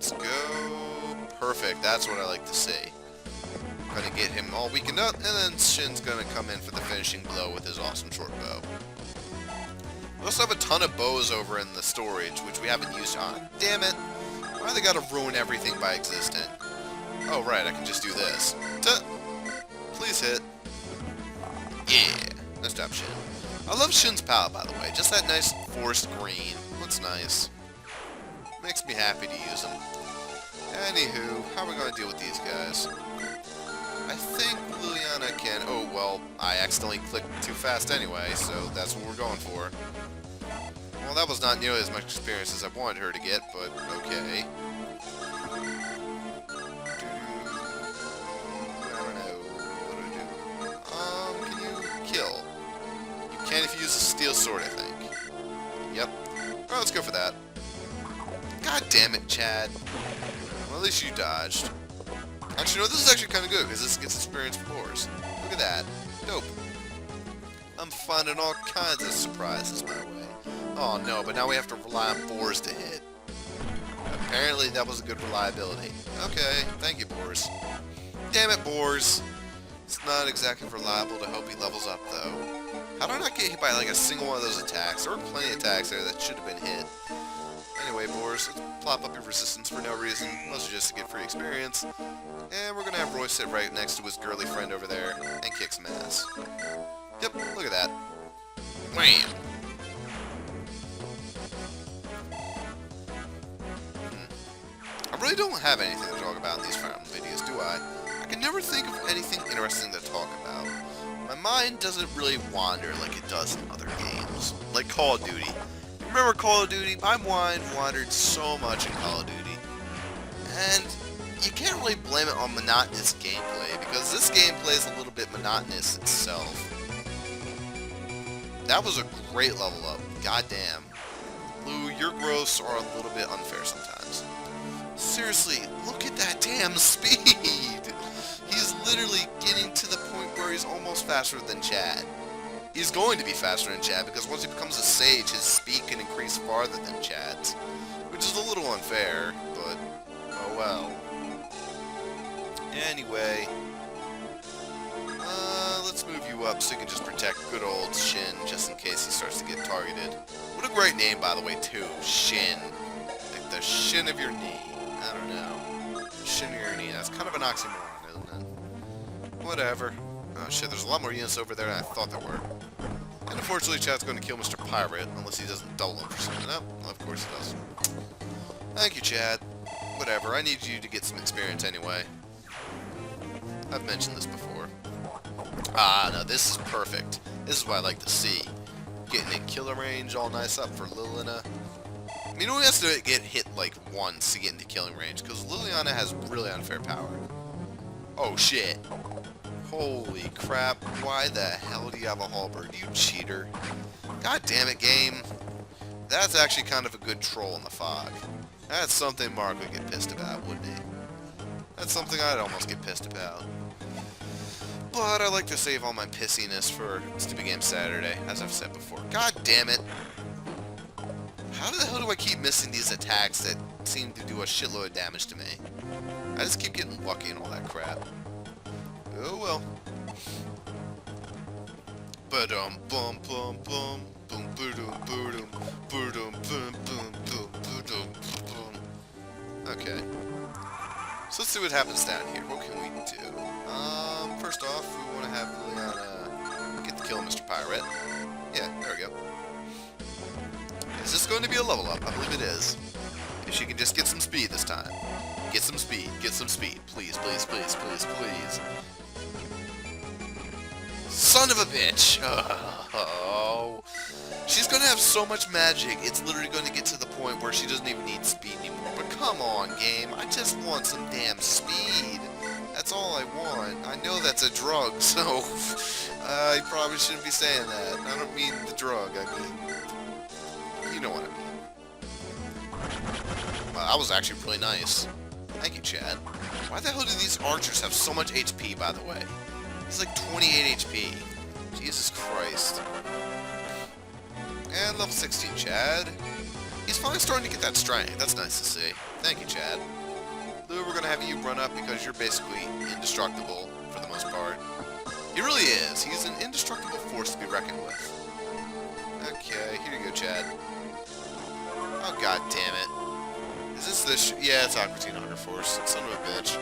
Let's go. Perfect. That's what I like to see. Gonna get him all weakened up, and then Shin's gonna come in for the finishing blow with his awesome short bow. We also have a ton of bows over in the storage, which we haven't used on. Damn it! Why they gotta ruin everything by existing? Oh, right, I can just do this. Please hit. Yeah! Nice job, Shin. I love Shin's palette, by the way. Just that nice forest green. Looks nice. Makes me happy to use them. Anywho, how are we gonna deal with these guys? I think Liliana can... Oh, well, I accidentally clicked too fast anyway, so that's what we're going for. Well, that was not nearly as much experience as I wanted her to get, but okay. I don't know. What do I do? Can you kill? You can if you use a steel sword, I think. Yep. Alright, let's go for that. God damn it, Chad. Well, at least you dodged. Actually, no, this is actually kind of good, because this gets experience floors. Look at that. Dope. I'm finding all kinds of surprises my way. Oh no, but now we have to rely on boars to hit. Apparently that was a good reliability. Okay, thank you, boars. Damn it, boars. It's not exactly reliable to hope he levels up, though. How did I not get hit by like a single one of those attacks? There were plenty of attacks there that should have been hit. Anyway, boars, let's plop up your resistance for no reason, mostly just to get free experience. And we're gonna have Roy sit right next to his girly friend over there and kick some ass. Yep, look at that. Wham! I really don't have anything to talk about in these Fire Emblem videos, do I? I can never think of anything interesting to talk about. My mind doesn't really wander like it does in other games, like Call of Duty. Remember Call of Duty? My mind wandered so much in Call of Duty. And you can't really blame it on monotonous gameplay, because this gameplay is a little bit monotonous itself. That was a great level up. Goddamn. Lou, your growths are a little bit unfair sometimes. Seriously, look at that damn speed! He's literally getting to the point where he's almost faster than Chad. He's going to be faster than Chad, because once he becomes a sage, his speed can increase farther than Chad's. Which is a little unfair, but oh well. Anyway, let's move you up so you can just protect good old Shin, just in case he starts to get targeted. What a great name, by the way, too. Shin. Like the shin of your knee. I don't know. Shin of your knee. That's kind of an oxymoron, isn't it? Whatever. Oh shit, there's a lot more units over there than I thought there were. And unfortunately, Chad's going to kill Mr. Pirate, unless he doesn't double him for something. No, well, of course he does. Thank you, Chad. Whatever, I need you to get some experience anyway. I've mentioned this before. Ah, no, this is perfect. This is what I like to see. Getting in killer range all nice up for Liliana. I mean, he only has to get hit like once to get into killing range, because Liliana has really unfair power. Oh shit. Holy crap, why the hell do you have a halberd, you cheater? God damn it, game. That's actually kind of a good troll in the fog. That's something Mark would get pissed about, wouldn't he? That's something I'd almost get pissed about. But I like to save all my pissiness for Stupid Game Saturday, as I've said before. God damn it! How the hell do I keep missing these attacks that seem to do a shitload of damage to me? I just keep getting lucky and all that crap. Oh well. Ba-dum bum bum bum boom boom boom boom boom boom boom boom boom. Okay. So let's see what happens down here. What can we do? First off, we want to have Liliana get the kill of Mr. Pirate. Yeah, there we go. Is this going to be a level up? I believe it is. If she can just get some speed this time. Get some speed. Get some speed. Please, please, please, please, please. Son of a bitch! Oh. She's going to have so much magic, it's literally going to get to the point where she doesn't even need speed anymore. But come on, game. I just want some damn speed. That's all I want. I know that's a drug, so I probably shouldn't be saying that. I don't mean the drug. I mean, you know what I mean. Wow, that was actually really nice. Thank you, Chad. Why the hell do these archers have so much HP, by the way? He's like 28 HP. Jesus Christ. And level 16, Chad. He's finally starting to get that strength. That's nice to see. Thank you, Chad. Lou, we're gonna have you run up because you're basically indestructible for the most part. He really is. He's an indestructible force to be reckoned with. Okay, here you go, Chad. Oh, god damn it. Is this yeah, it's Aqua Teen Hunger Force. Son of a bitch.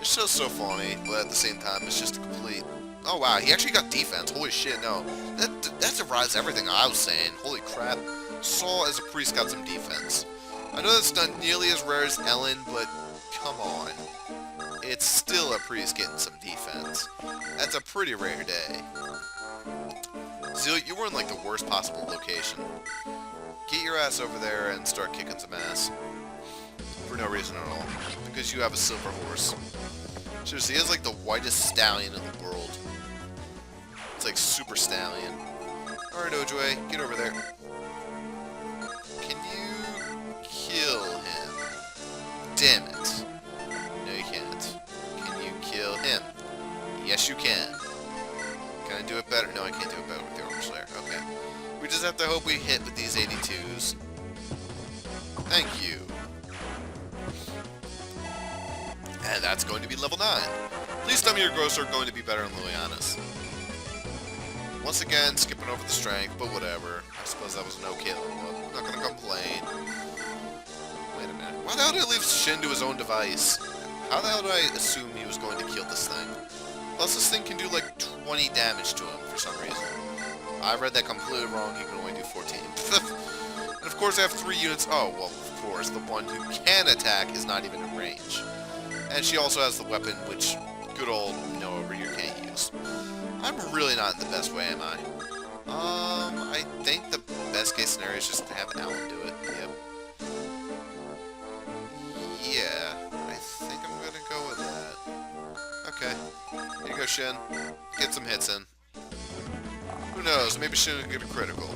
It's just so funny, but at the same time, it's just a complete... Oh, wow, he actually got defense. Holy shit, no. That surprised everything I was saying. Holy crap. Saul as a priest got some defense. I know that's not nearly as rare as Ellen, but come on. It's still a priest getting some defense. That's a pretty rare day. Zeal, you were in, like, the worst possible location. Get your ass over there and start kicking some ass. For no reason at all. Because you have a silver horse. Seriously, he has, like, the whitest stallion in the world. It's like super stallion. Alright, Ojue, get over there. Can you kill him? Damn it. No, you can't. Can you kill him? Yes, you can. Can I do it better? No, I can't do it better with the Armor Slayer. Okay. We just have to hope we hit with these 82s. Thank you. And that's going to be level 9. At least some of your growths are going to be better than Liliana's. Once again, skipping over the strength, but whatever. I suppose that was no kill. Well, I'm not going to complain. Wait a minute. Why the hell did I leave Shin to his own device? How the hell did I assume he was going to kill this thing? Plus, this thing can do like 20 damage to him for some reason. I read that completely wrong. He can only do 14. And of course, I have 3 units. Oh, well, of course, the one who can attack is not even in range. And she also has the weapon, which good old Noah over here can't use. I'm really not in the best way, am I? I think the best case scenario is just to have Alan do it. Yep. Yeah, I think I'm gonna go with that. Okay. Here you go, Shin. Get some hits in. Who knows? Maybe Shin will get a critical.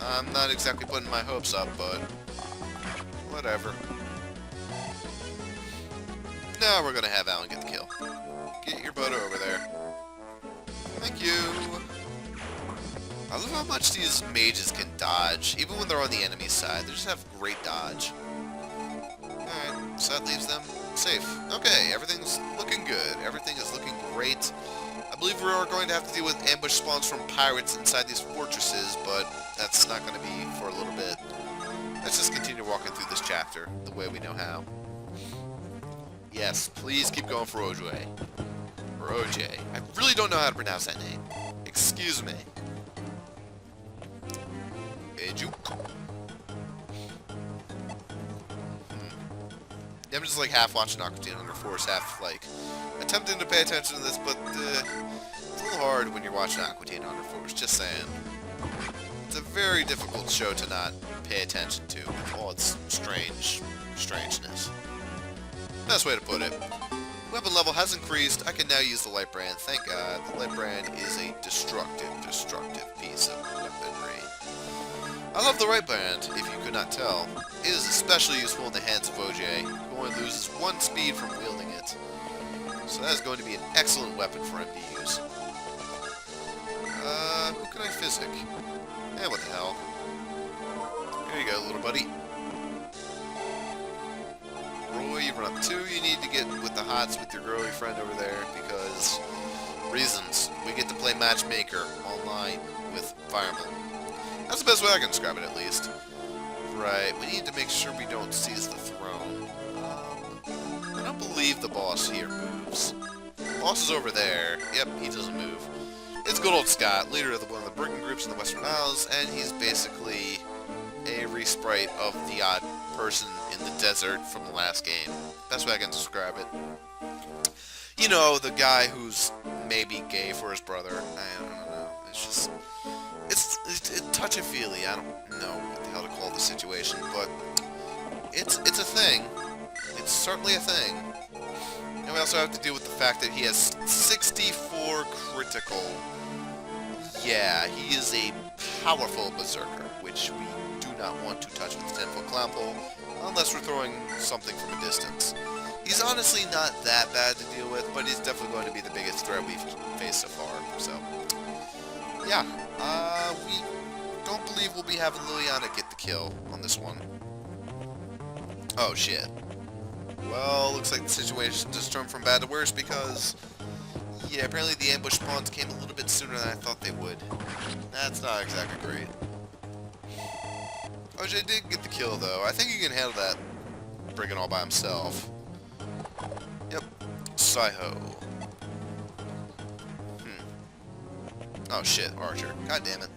I'm not exactly putting my hopes up, but whatever. Now we're gonna have Alan get the kill. Get your butt over there. Thank you. I love how much these mages can dodge, even when they're on the enemy side. They just have great dodge. Alright, so that leaves them safe. Okay, everything's looking good. Everything is looking great. I believe we are going to have to deal with ambush spawns from pirates inside these fortresses, but that's not going to be for a little bit. Let's just continue walking through this chapter the way we know how. Yes, please keep going for Ojue. Or OJ. I really don't know how to pronounce that name. Excuse me. Ejuk. I'm just like half watching Aqua Teen Hunger Force, half like attempting to pay attention to this, but it's a little hard when you're watching Aqua Teen Hunger Force, just saying. It's a very difficult show to not pay attention to with all its strangeness. Best way to put it. Weapon level has increased. I can now use the light brand. Thank God. The light brand is a destructive piece of weaponry. I love the right brand, if you could not tell. It is especially useful in the hands of OJ, who only loses 1 speed from wielding it. So that is going to be an excellent weapon for him to use. Who can I physic? Eh, what the hell. Here you go, little buddy. Roy, you run up 2. You need to get with the hots with your girly friend over there, because reasons. We get to play matchmaker online with Fire Emblem. That's the best way I can describe it, at least. Right, we need to make sure we don't seize the throne. I don't believe the boss here moves. The boss is over there. Yep, he doesn't move. It's good old Scott, leader of one of the brigand groups in the Western Isles, and he's basically a resprite of the odd person in the desert from the last game. Best way I can describe it. You know, the guy who's maybe gay for his brother. I don't know. It's just... It's touchy-feely. I don't know what the hell to call the situation, but it's a thing. It's certainly a thing. And we also have to deal with the fact that he has 64 critical. Yeah, he is a powerful berserker, which we do not want to touch with the 10-foot clown pole, unless we're throwing something from a distance. He's honestly not that bad to deal with, but he's definitely going to be the biggest threat we've faced so far, so... Yeah, we don't believe we'll be having Liliana get the kill on this one. Oh, shit. Well, looks like the situation just turned from bad to worse because, yeah, apparently the ambush spawns came a little bit sooner than I thought they would. That's not exactly great. OJ did get the kill, though. I think he can handle that brigand all by himself. Yep. Saiho. Oh shit, Archer. God damn it.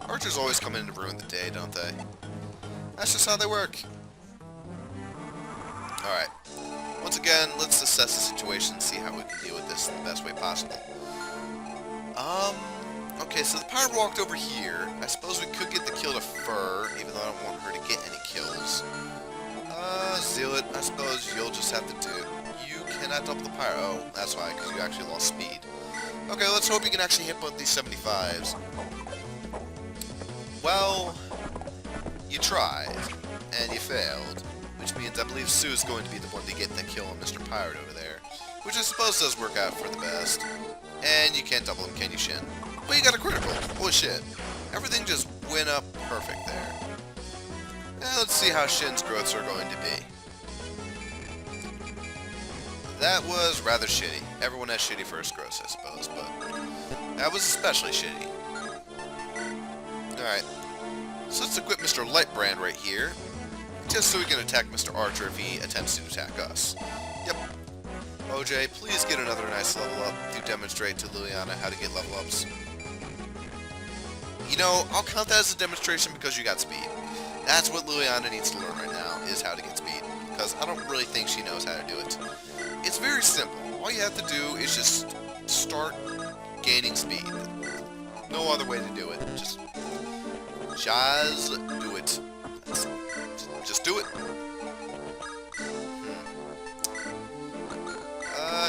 Archers always come in to ruin the day, don't they? That's just how they work. Alright. Once again, let's assess the situation and see how we can deal with this in the best way possible. Okay, so the pirate walked over here. I suppose we could get the kill to Fur, even though I don't want her to get any kills. Zealot, I suppose you'll just have to do... You cannot double the pirate. Oh, that's why, because you actually lost speed. Okay, let's hope you can actually hit both these 75s. Well, you tried, and you failed, which means I believe Sue's going to be the one to get the kill on Mr. Pirate over there, which I suppose does work out for the best. And you can't double him, can you, Shin? Well, you got a critical. Holy shit. Everything just went up perfect there. Now let's see how Shin's growths are going to be. That was rather shitty. Everyone has shitty first growths, I suppose, but that was especially shitty. Alright. So let's equip Mr. Lightbrand right here, just so we can attack Mr. Archer if he attempts to attack us. Yep. OJ, please get another nice level up to demonstrate to Liliana how to get level ups. You know, I'll count that as a demonstration because you got speed. That's what Liliana needs to learn right now, is how to get speed, because I don't really think she knows how to do it. It's very simple. All you have to do is just start gaining speed. No other way to do it. Just do it. Just do it.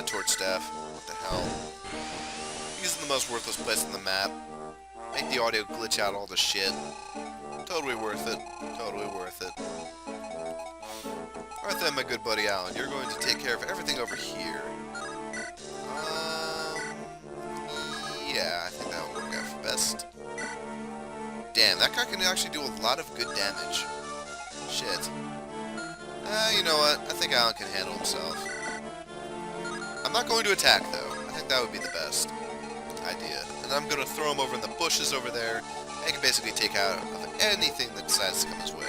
Torch staff. What the hell? Using the most worthless place on the map. Make the audio glitch out all the shit. Totally worth it. Totally worth it. Alright then, my good buddy Alan, you're going to take care of everything over here. Yeah, I think that'll work out for best. Damn, that guy can actually do a lot of good damage. Shit. You know what? I think Alan can handle himself. I'm not going to attack, though. I think that would be the best idea. And I'm going to throw him over in the bushes over there, and he can basically take out anything that decides to come his way.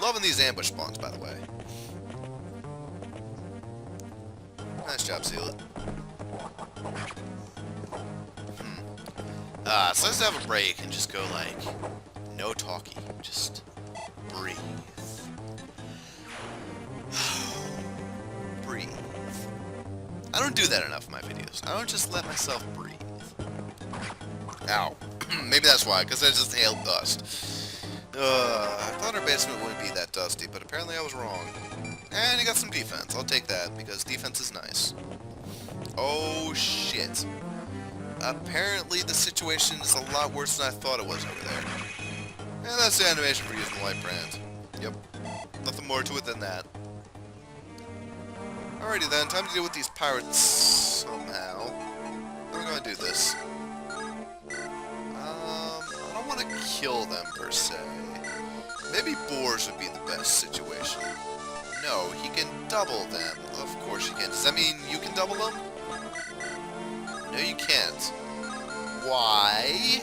Loving these ambush spawns, by the way. Nice job, Zealot. So let's have a break and just go, like, no talking. Just breathe. Breathe. I don't do that enough in my videos. I don't just let myself breathe. Ow. Maybe that's why, because I just hailed dust. I thought our basement wouldn't be that dusty, but apparently I was wrong. And he got some defense. I'll take that, because defense is nice. Oh, shit. Apparently the situation is a lot worse than I thought it was over there. And that's the animation for using the Lightbrand. Yep. Nothing more to it than that. Alrighty then, time to deal with these pirates somehow. How are we going to do this? I don't want to kill them per se. Maybe boars would be the best situation. No, he can double them. Of course you can. Does that mean you can double them? No, you can't. Why?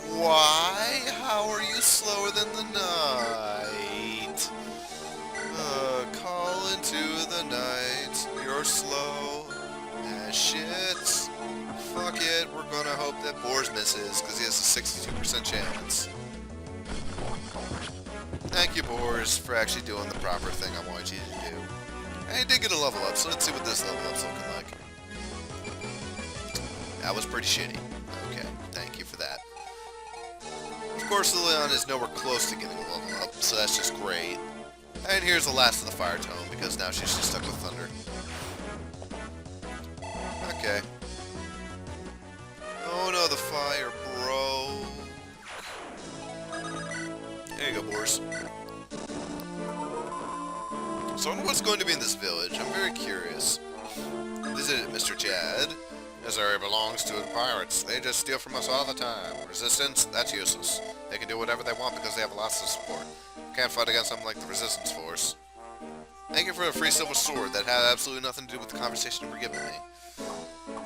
Why? How are you slower than the night? Call into the night. You're slow as shit. Fuck it. We're gonna hope that Boars misses, because he has a 62% chance. Thank you, Boars, for actually doing the proper thing I wanted you to do. And he did get a level up, so let's see what this level up's looking like. That was pretty shitty. Okay, thank you for that. Of course, Liliana is nowhere close to getting a level up, so that's just great. And here's the last of the fire tome, because now she's just stuck with thunder. Okay. Oh no, the fire broke. There you go, Boars. So I wonder what's going to be in this village. I'm very curious. Visited Mr. Jad. This area belongs to the pirates. They just steal from us all the time. Resistance? That's useless. They can do whatever they want because they have lots of support. Can't fight against something like the resistance force. Thank you for the free silver sword. That had absolutely nothing to do with the conversation you were giving me.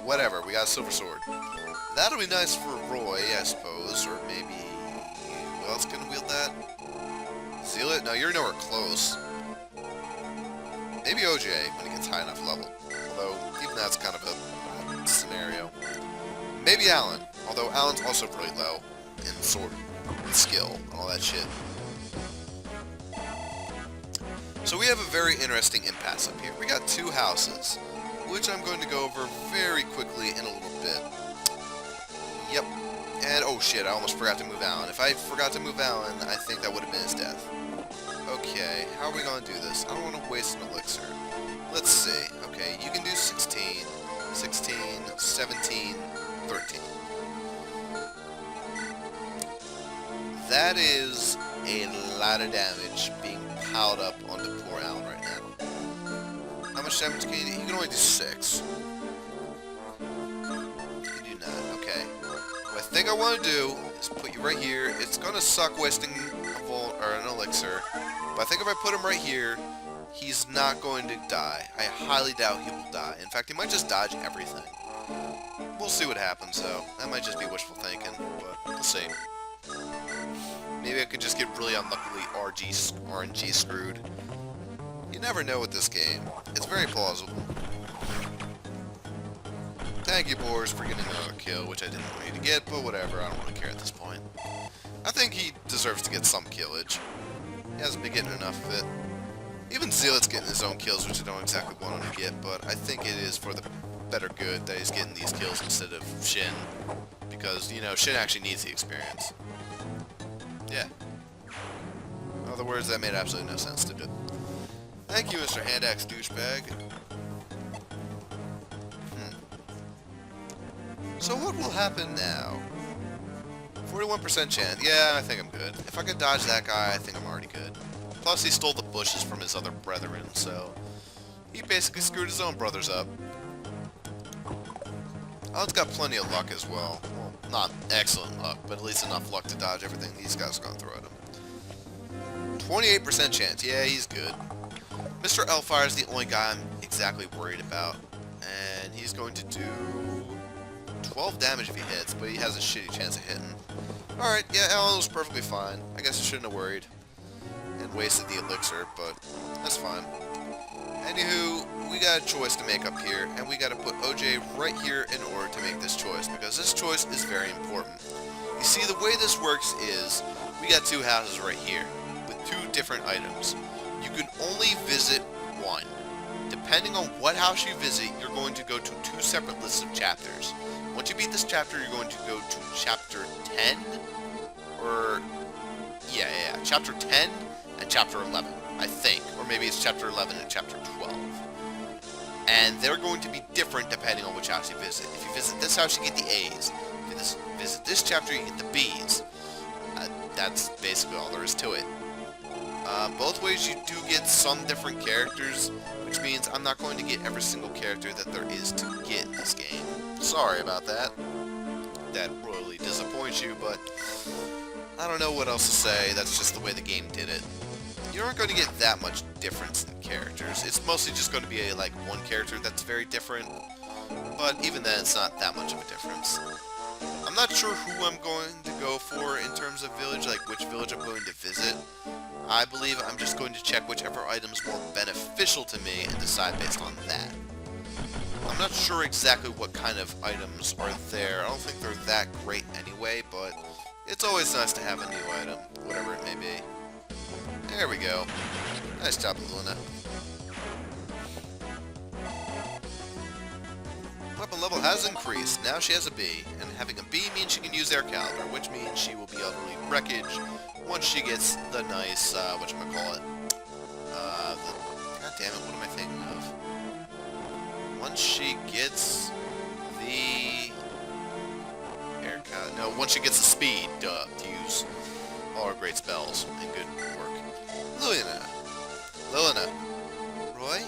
Whatever, we got a silver sword. That'll be nice for Roy, I suppose, or maybe... Who else can wield that? Zealot? No, you're nowhere close. Maybe OJ, when he gets high enough level. Although, even that's kind of a scenario. Maybe Alan, although Alan's also really low in sword skill and all that shit. So we have a very interesting impasse up here. We got two houses, which I'm going to go over very quickly in a little bit. Yep. And, oh shit, I almost forgot to move Alan. If I forgot to move Alan, I think that would have been his death. Okay, how are we going to do this? I don't want to waste an elixir. Let's see. Okay, you can do 16, 16, 17, 13. That is a lot of damage being piled up onto poor Alan right now. How much damage can you do? You can only do 6. You do 9. Okay. What I think I want to do is put you right here. It's going to suck wasting an elixir. But I think if I put him right here, he's not going to die. I highly doubt he will die. In fact, he might just dodge everything. We'll see what happens, though. That might just be wishful thinking, but we'll see. Maybe I could just get really unluckily RNG screwed. You never know with this game. It's very plausible. Thank you, Boris, for getting another kill, which I didn't want you to get, but whatever, I don't really care at this point. I think he deserves to get some killage. He hasn't been getting enough of it. Even Zealot's getting his own kills, which I don't exactly want him to get, but I think it is for the better good that he's getting these kills instead of Shin. Because, you know, Shin actually needs the experience. Yeah. In other words, that made absolutely no sense to do. Thank you, Mr. Hand-Axe Douchebag. So what will happen now? 41% chance. Yeah, I think I'm good. If I could dodge that guy, I think I'm already good. Plus, he stole the bushes from his other brethren, so... he basically screwed his own brothers up. Alan's got plenty of luck as well. Well, not excellent luck, but at least enough luck to dodge everything these guys are going to throw at him. 28% chance. Yeah, he's good. Mr. Elfire is the only guy I'm exactly worried about. And he's going to do 12 damage if he hits, but he has a shitty chance of hitting. Alright, yeah, Alan was perfectly fine. I guess I shouldn't have worried and wasted the elixir, but that's fine. Anywho, we got a choice to make up here, and we got to put OJ right here in order to make this choice, because this choice is very important. You see, the way this works is, we got two houses right here, with two different items. You can only visit one. Depending on what house you visit, you're going to go to two separate lists of chapters. Once you beat this chapter, you're going to go to chapter 10, or, yeah, chapter 10 and chapter 11, I think, or maybe it's chapter 11 and chapter 12. And they're going to be different depending on which house you visit. If you visit this house, you get the A's. If you visit this chapter, you get the B's. That's basically all there is to it. Both ways you do get some different characters, which means I'm not going to get every single character that there is to get in this game. Sorry about that. That royally disappoints you, but I don't know what else to say. That's just the way the game did it. You aren't going to get that much difference in characters. It's mostly just going to be like one character that's very different, but even then it's not that much of a difference. I'm not sure who I'm going to go for in terms of village, like which village I'm going to visit. I believe I'm just going to check whichever item's more beneficial to me and decide based on that. I'm not sure exactly what kind of items are there. I don't think they're that great anyway, but it's always nice to have a new item, whatever it may be. There we go. Nice job, Luna. Weapon level has increased. Now she has a B, and having a B means she can use Air Caliber, which means she will be utterly wreckage once she gets the nice, whatchamacallit, god damn it, what am I thinking of? Once she gets the Air Caliber, no, once she gets the speed, to use all her great spells and good work. Lilina. Roy?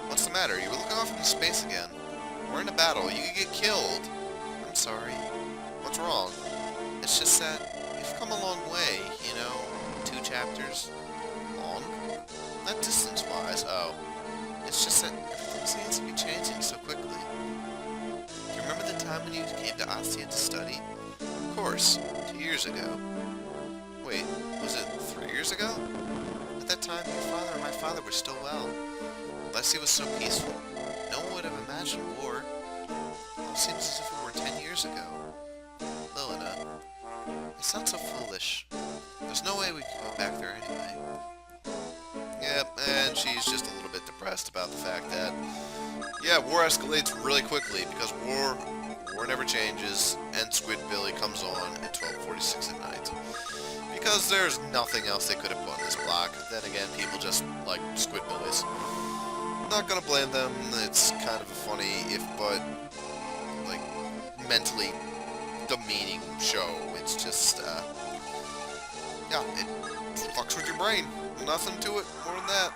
What's the matter? You were looking off into space again. We're in a battle. You can get killed. I'm sorry. What's wrong? It's just that you've come a long way, you know? 2 chapters long? Not distance-wise, oh. It's just that everything seems to be changing so quickly. Do you remember the time when you came to Ostia to study? Of course, 2 years ago. Wait, was it 3 years ago? At that time, your father and my father were still well. Leslie was so peaceful. No one would have imagined war. It seems as if it were 10 years ago. Lilina, it sounds so foolish. There's no way we can go back there anyway. Yep, and she's just a little bit depressed about the fact that, yeah, war escalates really quickly because war never changes, and Squidbilly comes on at 12:46 at night. Because there's nothing else they could have put on this block. Then again, people just like Squidbillies. Not gonna blame them. It's kind of a funny, but like mentally demeaning show. It's just, yeah, it fucks with your brain. Nothing to it more than that.